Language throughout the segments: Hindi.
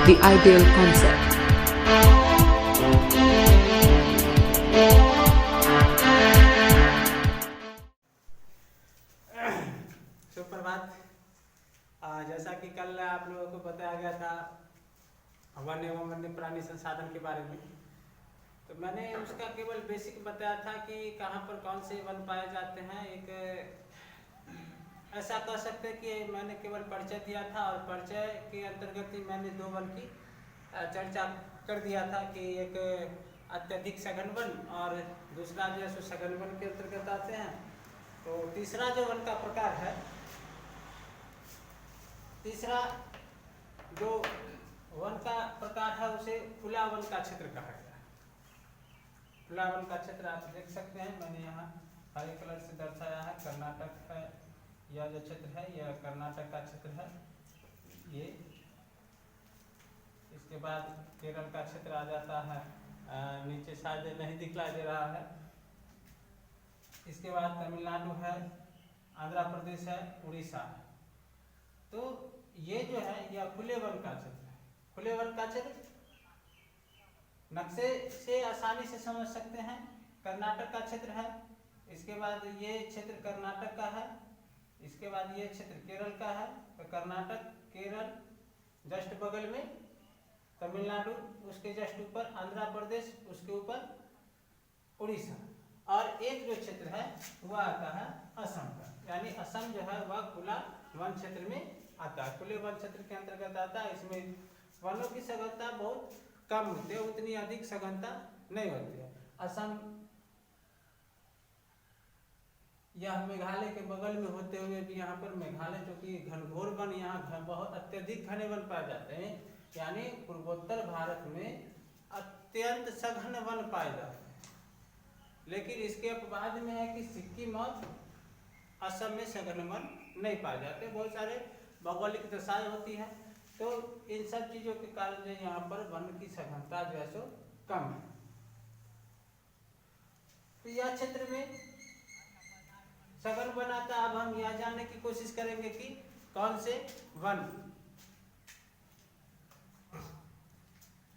the ideal concept. सुप्रभात। जैसा कि कल आप लोगों को बताया गया था वन एवं वन्य प्राणी संसाधन के बारे में, तो मैंने उसका केवल बेसिक बताया था कि कहाँ पर कौन से वन पाए जाते हैं। एक ऐसा कह सकते हैं कि मैंने केवल परिचय दिया था, और परिचय के अंतर्गत ही मैंने दो वन की चर्चा कर दिया था कि एक अत्यधिक सघन वन और दूसरा जो है सो सघन वन के अंतर्गत आते हैं। तो तीसरा जो वन का प्रकार है, तीसरा जो वन का प्रकार है उसे खुला वन का क्षेत्र कहा गया है। खुला वन का क्षेत्र आप देख सकते हैं, मैंने यहाँ हरे कलर से दर्शाया है। कर्नाटक है यह जो क्षेत्र है, यह कर्नाटक का क्षेत्र है ये। इसके बाद केरल का क्षेत्र आ जाता है, नीचे शायद नहीं दिखलाई दे रहा है। इसके बाद तमिलनाडु है, आंध्र प्रदेश है, उड़ीसा है। तो ये जो है यह खुले वन का क्षेत्र है। खुले वन का क्षेत्र नक्शे से आसानी से समझ सकते हैं। कर्नाटक का क्षेत्र है, इसके बाद ये क्षेत्र कर्नाटक का है, इसके बाद ये क्षेत्र केरल का है। तो कर्नाटक, केरल जस्ट बगल में, तमिलनाडु उसके जस्ट ऊपर, आंध्र प्रदेश उसके ऊपर, उड़ीसा। और एक जो क्षेत्र है वह आता है असम का, यानी असम जो है वह खुला वन क्षेत्र में आता है, खुले वन क्षेत्र के अंतर्गत आता है। इसमें वनों की सघनता बहुत कम होती है, उतनी अधिक सघनता नहीं होती है। असम यह मेघालय के बगल में होते हुए भी यहाँ पर मेघालय जो कि घनघोर वन, यहाँ बहुत अत्यधिक घने वन पाए जाते हैं, यानी पूर्वोत्तर भारत में अत्यंत सघन वन पाए जाते हैं। लेकिन इसके अपवाद में है कि सिक्किम और असम में सघन वन नहीं पाए जाते। बहुत सारे भौगोलिक दशाएं होती हैं, तो इन सब चीजों के कारण जो यहाँ पर वन की सघनता जो है सो कम है। तो यह क्षेत्र में सघन वन आता है। अब हम यह जानने की कोशिश करेंगे कि कौन से वन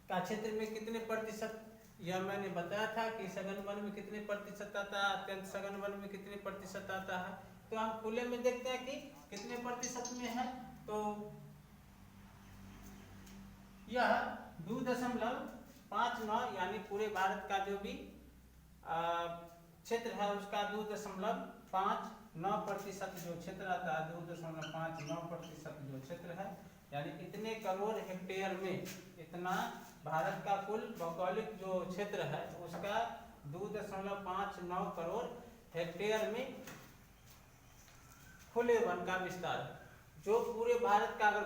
का क्षेत्र में कितने प्रतिशत, यह मैंने बताया था कि सघन वन में कितने प्रतिशत आता है, अत्यंत सघन वन में कितने प्रतिशत आता है। तो हम खुले में देखते हैं कि कितने प्रतिशत में है। तो यह 2.59, यानी पूरे भारत का जो भी क्षेत्र है उसका 2.59% जो क्षेत्र आता है, 2.59% जो क्षेत्र है, यानी इतने करोड़ हेक्टेयर में, इतना भारत का कुल भौगोलिक जो क्षेत्र है उसका 2.59 करोड़ हेक्टेयर में खुले वन का विस्तार है। जो पूरे भारत का अगर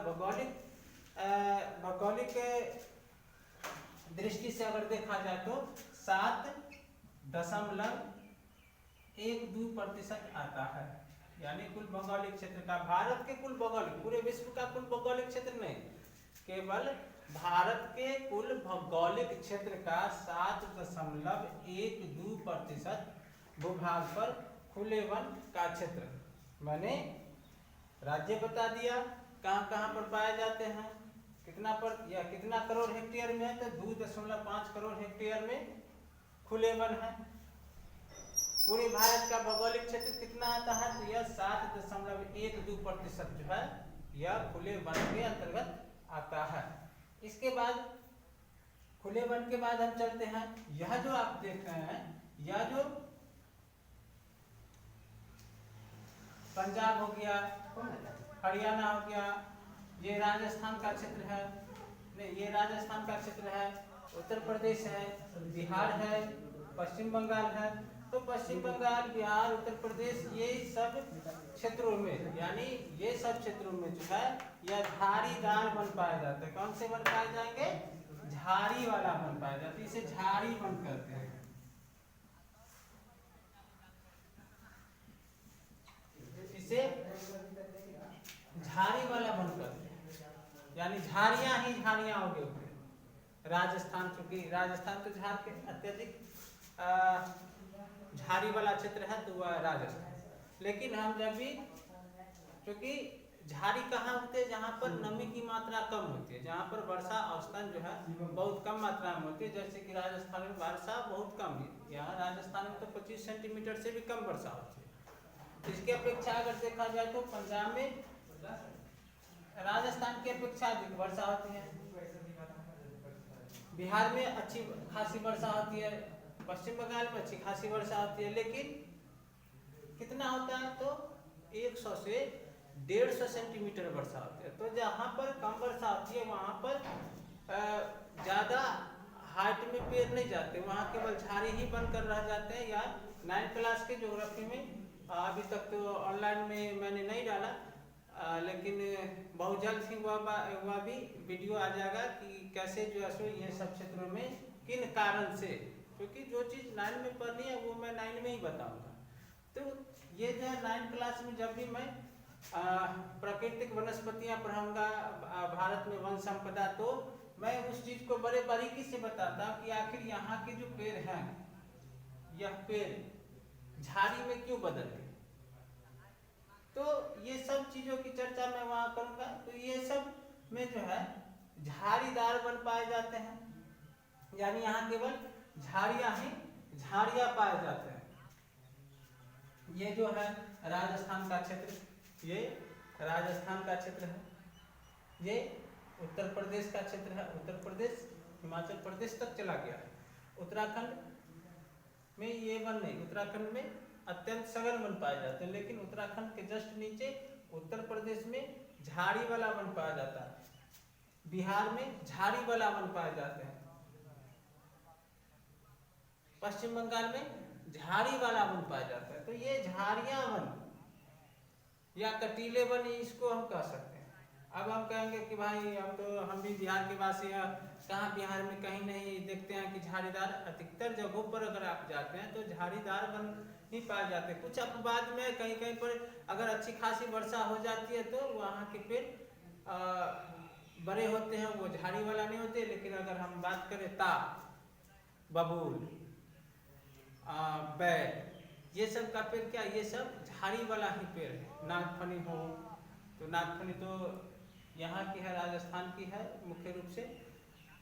भौगोलिक दृष्टि से अगर देखा जाए तो 7.12% आता है, यानी कुल भौगोलिक क्षेत्र का, भारत के कुल भौगोलिक, पूरे विश्व का कुल भौगोलिक क्षेत्र नहीं, केवल भारत के कुल भौगोलिक क्षेत्र का 7.12% भूभाग पर खुले वन का क्षेत्र। मैंने राज्य बता दिया कहाँ कहाँ पर पाए जाते हैं, कितना पर या कितना करोड़ हेक्टेयर में है, तो 2.5 करोड़ हेक्टेयर में खुले वन है। पूरे भारत का भौगोलिक क्षेत्र कितना आता है, तो यह 7.12% जो है यह खुले वन के अंतर्गत आता है। इसके बाद खुले वन के बाद हम चलते हैं, यह जो आप देख रहे हैं, यह जो पंजाब हो गया, हरियाणा हो गया, ये राजस्थान का क्षेत्र है, नहीं ये राजस्थान का क्षेत्र है, उत्तर प्रदेश है, बिहार है, पश्चिम बंगाल है। तो पश्चिम बंगाल, बिहार, उत्तर प्रदेश, ये सब क्षेत्रों में, यानी ये सब क्षेत्रों में जो है यह झाड़ीदार वन पाया जाता है। कौन से वन पाए जाएंगे, झाड़ी वाला वन पाया जाता है, इसे झाड़ी वन कहते हैं। इसे झाड़ी वाला वन करते हैं, यानी झाड़ियां ही झाड़ियां हो गई। राजस्थान, चूंकि राजस्थान तो झाड़ के अत्यधिक झाड़ी वाला क्षेत्र है, तो वह राजस्थान। लेकिन हम जब भी, चूंकि झाड़ी कहाँ होते हैं? जहाँ पर नमी की मात्रा कम होती है, जहाँ पर वर्षा औसतन जो है बहुत कम मात्रा में होती है। जैसे कि राजस्थान में वर्षा बहुत कम है, यहाँ राजस्थान में तो 25 सेंटीमीटर से भी कम वर्षा होती है। इसके अपेक्षा अगर देखा जाए तो पंजाब में राजस्थान की अपेक्षा अधिक वर्षा होती है, बिहार में अच्छी खासी वर्षा होती है, पश्चिम बंगाल में अच्छी खासी वर्षा होती है, लेकिन कितना होता है? तो 100 से 150 सेंटीमीटर वर्षा होती है। तो जहाँ पर कम वर्षा होती है वहाँ पर ज़्यादा हाइट में पेड़ नहीं जाते, वहाँ केवल झाड़ी ही बनकर रह जाते हैं। या 9th क्लास के ज्योग्राफी में अभी तक तो ऑनलाइन में मैंने नहीं डाला, लेकिन बहुत जल्द ही वह भी वीडियो आ जाएगा कि कैसे जो है सो ये सब क्षेत्रों में किन कारण से, क्योंकि जो चीज़ 9 में पढ़नी है वो मैं 9 में ही बताऊंगा। तो ये जो है 9th क्लास में जब भी मैं प्राकृतिक वनस्पतियां पढ़ाऊंगा, भारत में वन संपदा, तो मैं उस चीज को बड़े बारीकी से बताता कि आखिर यहाँ के जो पेड़ हैं, यह पेड़ झाड़ी में क्यों बदल गए। तो ये सब चीजों की चर्चा मैं वहां करूंगा। तो ये सब में जो है झाड़ीदार वन पाए जाते हैं, यानी यहाँ केवल झाड़ियां पाए जाते हैं। ये जो है राजस्थान का क्षेत्र, ये राजस्थान का क्षेत्र है, ये उत्तर प्रदेश का क्षेत्र है, उत्तर प्रदेश हिमाचल प्रदेश तक चला गया है। उत्तराखंड में ये वन नहीं, उत्तराखंड में अत्यंत सघन वन पाए जाते हैं, लेकिन उत्तराखंड के जस्ट नीचे उत्तर प्रदेश में झाड़ी वाला वन पाया जाता है, बिहार में झाड़ी वाला वन पाए जाते हैं, पश्चिम बंगाल में झाड़ी वाला वन पाया जाता है। तो ये झाड़ियां वन या कटीले वन इसको हम कह सकते हैं। अब हम कहेंगे कि भाई अब तो हम भी बिहार के वासी हैं, कहाँ बिहार में कहीं नहीं देखते हैं कि झाड़ीदार, अधिकतर जगहों पर अगर आप जाते हैं तो झाड़ीदार वन ही पाए जाते हैं। कुछ अपवाद में कहीं कहीं पर अगर अच्छी खासी वर्षा हो जाती है तो वहाँ के पेड़ बड़े होते हैं, वो झाड़ी वाला नहीं होते। लेकिन अगर हम बात करें ताड़, बबूल, बैर, ये सब का पेड़ क्या, ये सब झाड़ी वाला ही पेड़ है। नागफनी हो तो नागफनी तो यहाँ की है, राजस्थान की है मुख्य रूप से।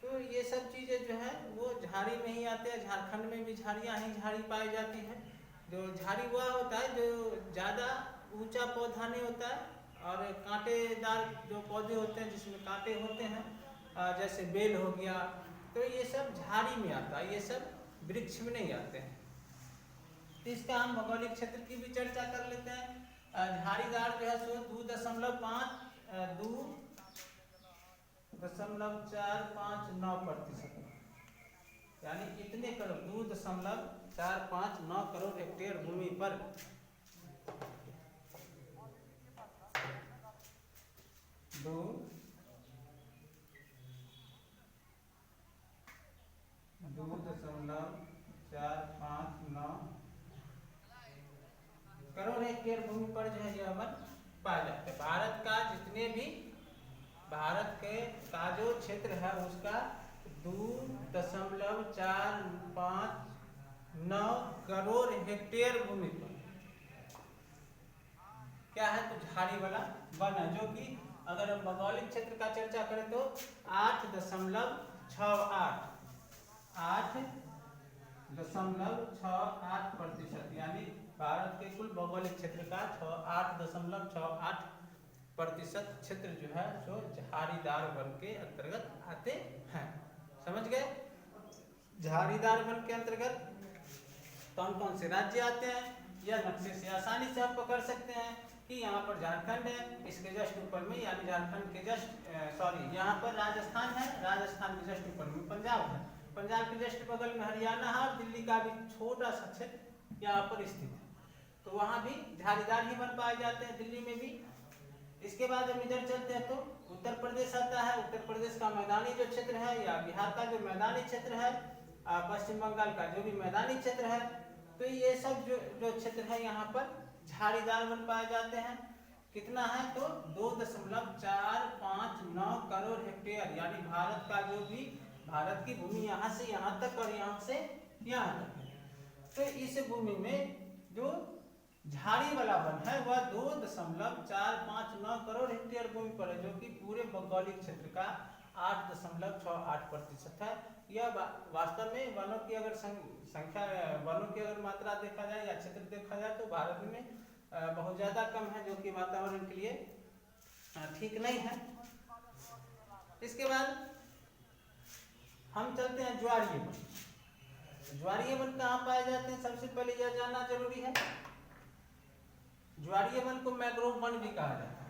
तो ये सब चीज़ें जो है वो झाड़ी में ही आते हैं। झारखंड में भी झाड़ियाँ ही झाड़ी पाई जाती हैं। जो झाड़ी वह होता है जो ज़्यादा ऊंचा पौधा नहीं होता है, और कांटेदार जो पौधे होते हैं जिसमें कांटे होते हैं, जैसे बेल हो गया, तो ये सब झाड़ी में आता है, ये सब वृक्ष में नहीं आते हैं। तो इसका हम भौगोलिक क्षेत्र की भी चर्चा कर लेते हैं। झाड़ीदार जो है सो 2.459%, यानी इतने करोड़, 2.459 करोड़ हेक्टेयर भूमि पर 2.459 करोड़ हेक्टेयर भूमि पर जो है यह वन पाया जाता है। भारत का जितने भी भारत के का जो क्षेत्र है उसका 2.459 करोड़ हेक्टेयर भूमि पर क्या है, तो झाड़ी वाला वन है, जो कि अगर हम भौगोलिक क्षेत्र का चर्चा करें तो 8.68%, यानी भारत के कुल भौगोलिक क्षेत्र का 8.68% क्षेत्र जो है जो झाड़ीदार वन के अंतर्गत आते हैं। समझ गए? झाड़ीदार वन के अंतर्गत कौन कौन से राज्य आते हैं, यह नक्शे से आसानी से आप पकड़ सकते हैं कि यहाँ पर झारखंड है, इसके जस्ट ऊपर में, यानी झारखंड के यहाँ पर राजस्थान है, राजस्थान के जस्ट ऊपर में पंजाब है, पंजाब के जस्ट बगल में हरियाणा है, और दिल्ली का भी छोटा सा क्षेत्र यहाँ पर स्थित है। तो वहाँ भी झाड़ीदार ही वन पाए जाते हैं, दिल्ली में भी। इसके बाद हम इधर चलते हैं तो उत्तर प्रदेश आता है। उत्तर प्रदेश का मैदानी जो क्षेत्र है, या बिहार का जो मैदानी क्षेत्र है, पश्चिम बंगाल का जो भी मैदानी क्षेत्र है, तो ये सब जो क्षेत्र है यहाँ पर झाड़ीदार वन पाए जाते हैं। कितना है, तो 2.459 करोड़ हेक्टेयर, यानी भारत का जो भी भारत की भूमि यहाँ से यहाँ तक और यहाँ से यहाँ तक है। तो इस भूमि में जो झाड़ी वाला वन है वह 2.459 करोड़ हेक्टेयर भूमि पर है, जो कि पूरे भौगोलिक क्षेत्र का 8.68% है। यह वास्तव में वनों की अगर संख्या, वनों की अगर मात्रा देखा जाए या क्षेत्र देखा जाए तो भारत में बहुत ज़्यादा कम है, जो कि वातावरण के लिए ठीक नहीं है। इसके बाद हम चलते हैं ज्वारीय वन। ज्वारीय वन कहाँ पाए जाते हैं, सबसे पहले यह जानना जरूरी है। ज्वारीय वन को मैंग्रोव वन भी कहा जाता है।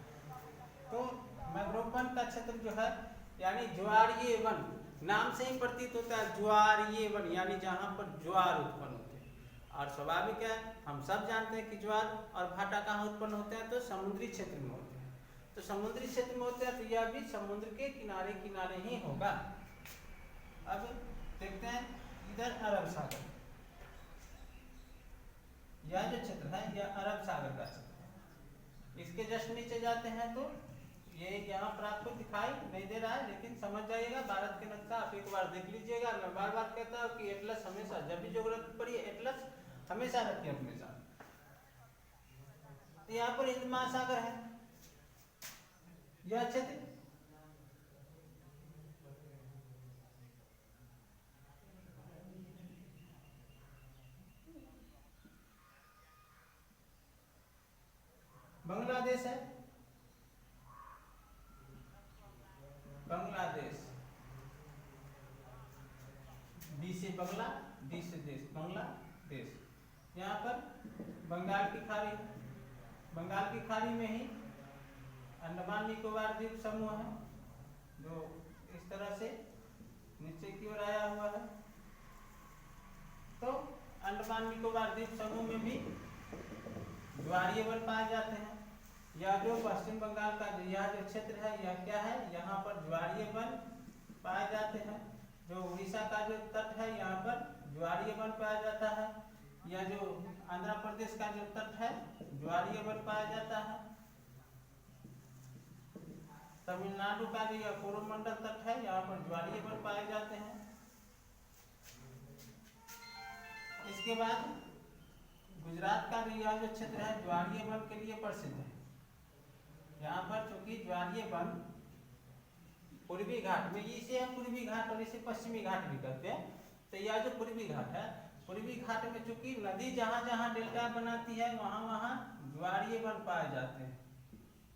तो मैंग्रोव वन का क्षेत्र जो है, यानी ज्वारीय वन, नाम से ही प्रतीत होता है ज्वारीय वन, यानी जहाँ पर ज्वार उत्पन्न होते हैं। और स्वाभाविक है, हम सब जानते हैं कि ज्वार और भाटा कहाँ उत्पन्न होते हैं, तो समुद्री क्षेत्र में होते हैं। तो समुद्री क्षेत्र में होते हैं, तो यह भी समुद्र के किनारे किनारे ही होगा। अब देखते हैं इधर अरब सागर, यह जो क्षेत्र है यह अरब सागर का क्षेत्र है। इसके जस्ट नीचे जाते हैं तो ये यहाँ पर आपको दिखाई नहीं दे रहा है, लेकिन समझ जाइएगा। भारत के नक्शा आप एक बार देख लीजिएगा। मैं बार बार कहता हूँ कि एटलस हमेशा, जब भी ज्योग्राफी पढ़िए एटलस हमेशा रखिए अपने साथ। तो यहाँ पर हिंद महासागर है, यह क्षेत्र बांग्लादेश है, बांग्लादेश, बी से बंगला, डी से देश, बांग्लादेश। यहाँ पर बंगाल की खाड़ी, बंगाल की खाड़ी में ही अंडमान निकोबार द्वीप समूह है, जो इस तरह से नीचे की ओर आया हुआ है। तो अंडमान निकोबार द्वीप समूह में भी ज्वारीय वन पाए जाते हैं। यह जो पश्चिम बंगाल का यह जो क्षेत्र है यह क्या है, यहाँ पर ज्वारीय वन पाए जाते हैं। जो उड़ीसा का जो तट है यहाँ पर ज्वारीय वन पाया जाता है। यह जो आंध्र प्रदेश का जो तट है ज्वारीय वन पाया जाता है। तमिलनाडु का जो यह कोरोमंडल तट है यहाँ पर ज्वारीय वन पाए जाते हैं। इसके बाद गुजरात का भी यह जो क्षेत्र है ज्वारीय वन के लिए प्रसिद्ध है। यहाँ पर चूंकि ज्वारीय वन पूर्वी घाट में, इसे हम पूर्वी घाट और इसे पश्चिमी घाट भी कहते हैं। तो यह जो पूर्वी घाट है, पूर्वी घाट में चूंकि नदी जहाँ जहाँ डेल्टा बनाती है वहाँ वहाँ ज्वारीय वन पाए जाते हैं।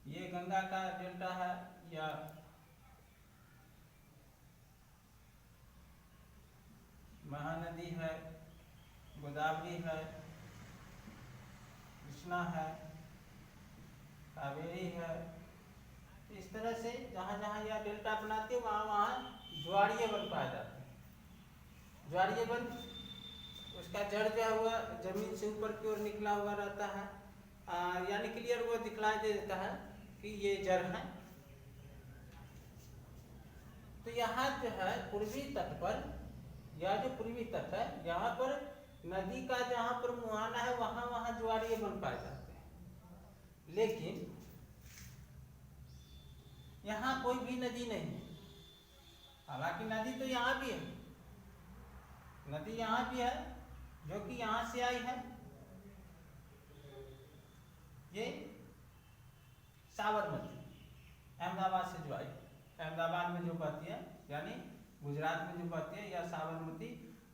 ये गंगा का डेल्टा है, या महानदी है, गोदावरी है, कृष्णा है, कावेरी है। इस तरह से जहाँ जहाँ यह डेल्टा बनाती है वहाँ वहाँ ज्वारीय वन पाए जाते हैं। ज्वारीय वन, उसका जड़ जो है वह जमीन से ऊपर की ओर निकला हुआ रहता है, यानी क्लियर वो दिखलाई दे देता है कि ये जड़ है। तो यहाँ जो है पूर्वी तट पर, यह जो पूर्वी तट है यहाँ पर नदी का जहाँ पर मुहाना है वहाँ वहाँ ज्वारीय वन पाए जाते हैं। लेकिन यहाँ कोई भी नदी नहीं है। हालांकि नदी तो यहाँ भी है, नदी यहाँ भी है जो कि यहाँ से आई है, ये साबरमती, अहमदाबाद से जो आई, अहमदाबाद में जो बहती है, यानी गुजरात में जो बहती है, यह साबरमती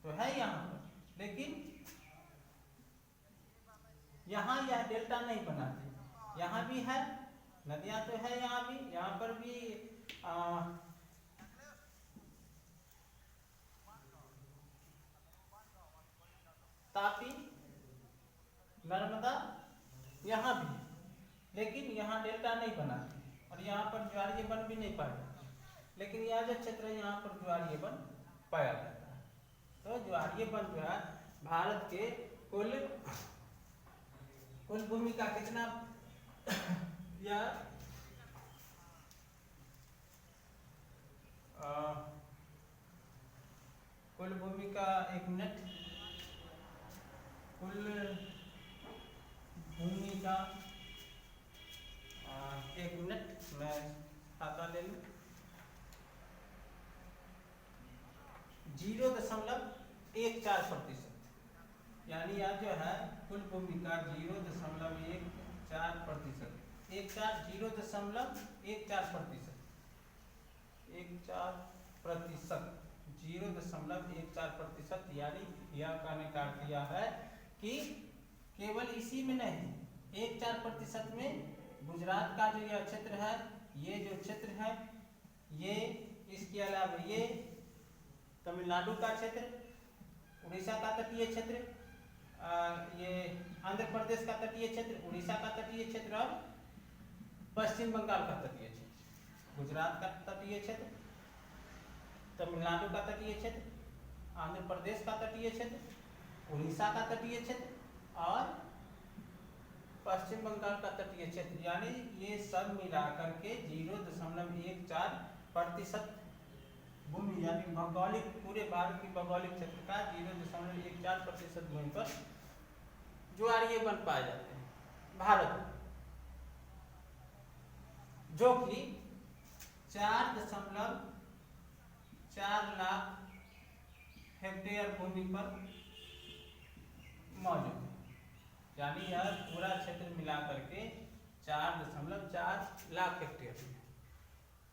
तो है यहाँ पर। लेकिन यहाँ यह डेल्टा नहीं बनाती। यहाँ भी है, नदियाँ तो है यहाँ भी, यहाँ पर भी तापी, नर्मदा यहाँ भी, लेकिन यहाँ डेल्टा नहीं बनाती और यहाँ पर ज्वारीय वन भी नहीं पाया जाता। लेकिन यह जो क्षेत्र है यहाँ पर ज्वारीय वन पाया जाता है। तो ज्वारीय वन जो है भारत के कुल भूमि का कितना, यह कुल भूमि का, एक मिनट, कुल भूमि का, एक मिनट मैं खाता ले लूँ, 0.14%, यानी यह जो है कुल भूमि का 0.14%, 0.14%, यानी यह कहने का अर्थ यह है कि केवल इसी में नहीं, 1.4% में गुजरात का जो यह क्षेत्र है, ये जो क्षेत्र है, ये इसके अलावा ये तमिलनाडु का क्षेत्र, उड़ीसा का तटीय क्षेत्र, ये आंध्र प्रदेश का तटीय क्षेत्र, उड़ीसा का तटीय क्षेत्र और पश्चिम बंगाल का तटीय क्षेत्र, गुजरात का तटीय क्षेत्र, तमिलनाडु का तटीय क्षेत्र, आंध्र प्रदेश का तटीय क्षेत्र, उड़ीसा का तटीय क्षेत्र और पश्चिम बंगाल का तटीय क्षेत्र, यानी ये सब मिलाकर के 0.14% भूमि, यानी भौगोलिक पूरे भारत की भौगोलिक क्षेत्र का 0.14% भूमि पर ज्वारीय वन पाए जाते हैं भारत में, जो कि 4.4 लाख हेक्टेयर भूमि पर मौजूद है। यानी यह पूरा क्षेत्र मिला करके 4.4 लाख हेक्टेयर है।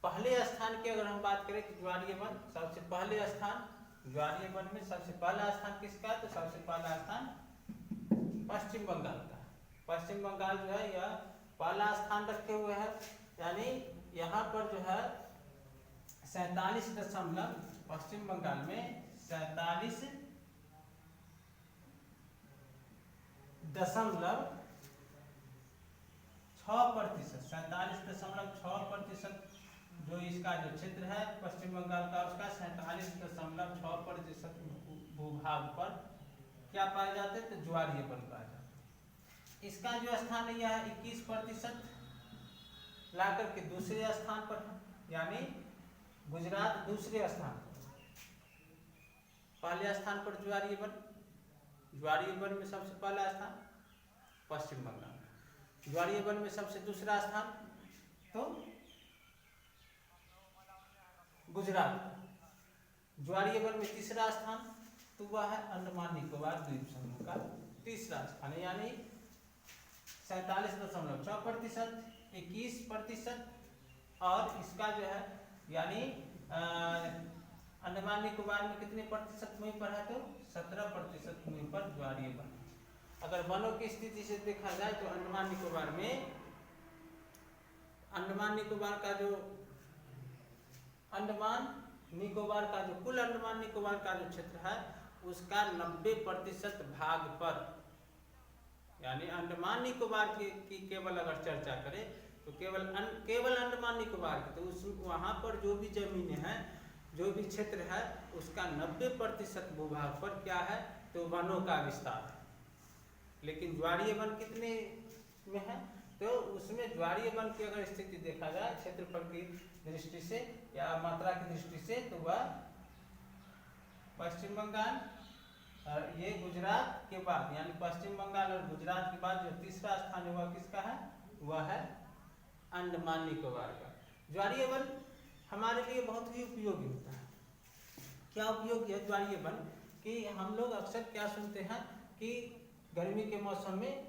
पहले स्थान की अगर हम बात करें कि ज्वारीय वन, सबसे पहले स्थान ज्वारीय वन में सबसे पहला स्थान किसका, तो सबसे पहला स्थान पश्चिम बंगाल का। पश्चिम बंगाल जो है यह पहला स्थान रखे हुए है, यानी यहाँ पर जो है 47 पश्चिम बंगाल में 47.6% जो इसका जो क्षेत्र है पश्चिम बंगाल का, उसका 47.6% भूभाग पर क्या पाए जाते हैं, तो ज्वारीय वन पाए जाते हैं। इसका जो स्थान है यह 21% ला करके दूसरे स्थान पर है, यानी गुजरात दूसरे स्थान पर, पहले स्थान पर ज्वारीय वन में सबसे पहला स्थान पश्चिम बंगाल, ज्वारीय वन में सबसे दूसरा स्थान तो गुजरात, ज्वारीय वन में तीसरा स्थान तो वह है अंडमान निकोबार द्वीप समूह का तीसरा स्थान, यानी 47.6%, 21% और इसका जो है यानी अंडमान निकोबार में कितने प्रतिशत भूमि पर है, तो 17% भूमि पर ज्वारीय वन। अगर वनों की स्थिति से देखा जाए तो अंडमान निकोबार का जो कुल अंडमान निकोबार का जो क्षेत्र है उसका 90% भाग पर, यानी अंडमान निकोबार की केवल अगर चर्चा करें तो केवल अंडमान निकोबार की, तो उस वहाँ पर जो भी जमीनें हैं, जो भी क्षेत्र है उसका 90% भूभाग पर क्या है, तो वनों का विस्तार है। लेकिन ज्वारीय वन कितने में है, तो उसमें ज्वारीय वन की अगर स्थिति देखा जाए क्षेत्रफल की दृष्टि से या मात्रा की दृष्टि से, तो वह पश्चिम बंगाल और ये गुजरात के बाद, यानी पश्चिम बंगाल और गुजरात के बाद जो तीसरा स्थान है वह किसका है, वह है अंडमान निकोबार का। ज्वारीय वन हमारे लिए बहुत ही उपयोगी होता है। क्या उपयोगी है ज्वारीय वन, कि हम लोग अक्सर क्या सुनते हैं कि गर्मी के मौसम में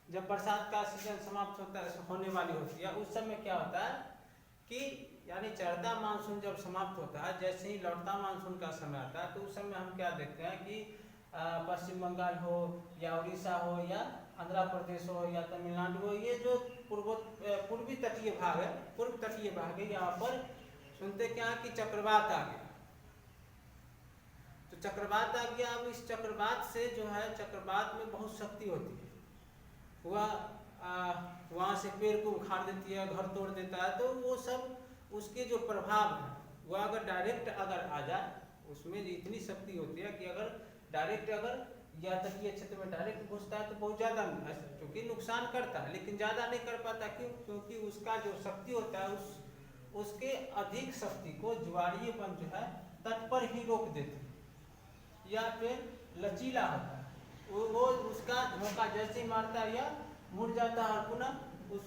जब बरसात का सीजन समाप्त होने वाली होती है, उस समय क्या होता है कि यानी चढ़ता मानसून जब समाप्त होता है, जैसे ही लौटता मानसून का समय आता है, तो उस समय हम क्या देखते हैं कि पश्चिम बंगाल हो या उड़ीसा हो या आंध्र प्रदेश हो या तमिलनाडु हो, ये जो पूर्वी तटीय भाग है, पूर्व तटीय भाग है, यहाँ पर सुनते क्या कि चक्रवात आ गया। तो चक्रवात आ गया, अब इस चक्रवात से जो है, चक्रवात में बहुत शक्ति होती है, वह वहाँ से पेड़ को उखाड़ देती है, घर तोड़ देता है, तो वो सब उसके जो प्रभाव है वह अगर डायरेक्ट अगर आ जाए, उसमें इतनी शक्ति होती है कि अगर डायरेक्ट अगर या तटीय क्षेत्र में डायरेक्ट घुसता है तो बहुत ज़्यादा क्योंकि नुकसान करता है, लेकिन ज़्यादा नहीं कर पाता। क्यों? क्योंकि उसका जो शक्ति होता है उसके अधिक शक्ति को ज्वारीय वन जो है तट पर ही रोक देते हैं, या फिर लचीला होता है, वो उसका झोंका जैसे ही मारता है या मुड़ जाता है और पुनः उस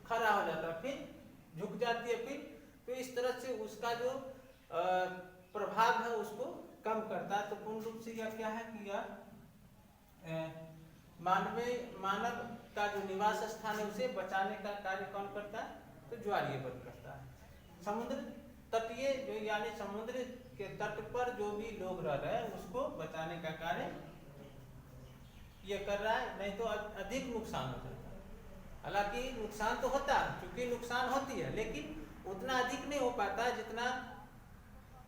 खड़ा हो जाता है, फिर झुक जाती है, फिर तो इस तरह से उसका जो प्रभाव है उसको कम करता है। तो पूर्ण रूप से यह क्या है कि यह मानव का जो निवास स्थान है उसे बचाने का कार्य कौन करता है? तो ज्वारीय वन करता है। समुद्र तटीय जो यानी समुद्र के तट पर जो भी लोग रह रहे हैं उसको बचाने का कार्य ये कर रहा है, नहीं तो अधिक नुकसान हो जाता है। हालांकि नुकसान तो होता है, क्योंकि नुकसान होती है, लेकिन उतना अधिक नहीं हो पाता जितना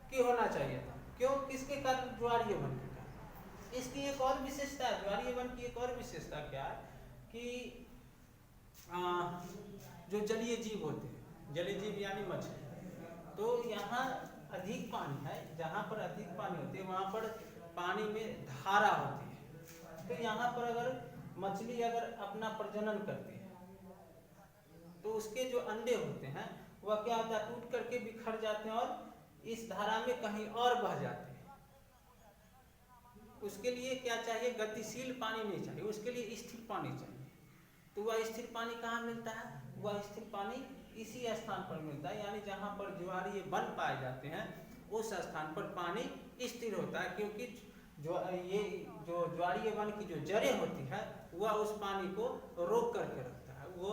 कि होना चाहिए था। क्यों? किसके कारण? ज्वारीय वन के कारण। इसकी एक और विशेषता है, ज्वारीय वन की एक और विशेषता क्या है कि जो जलीय जीव होते हैं, जलीय जीव यानी मछली, तो यहाँ अधिक पानी है, जहाँ पर अधिक पानी होती है वहाँ पर पानी में धारा होती है। तो यहाँ पर अगर मछली अगर अपना प्रजनन करती है तो उसके जो अंडे होते हैं वह क्या होता है? टूट करके बिखर जाते हैं और इस धारा में कहीं और बह जाते हैं। उसके लिए क्या चाहिए? गतिशील पानी नहीं चाहिए, उसके लिए स्थिर पानी चाहिए। तो वह स्थिर पानी कहाँ मिलता है? वह स्थिर पानी इसी स्थान पर मिलता है, यानी जहाँ पर ज्वारीय वन पाए जाते हैं उस स्थान पर पानी स्थिर होता है, क्योंकि ये जो ज्वारीय वन की जो जड़ें होती है वह उस पानी को रोक करके रखता है। वो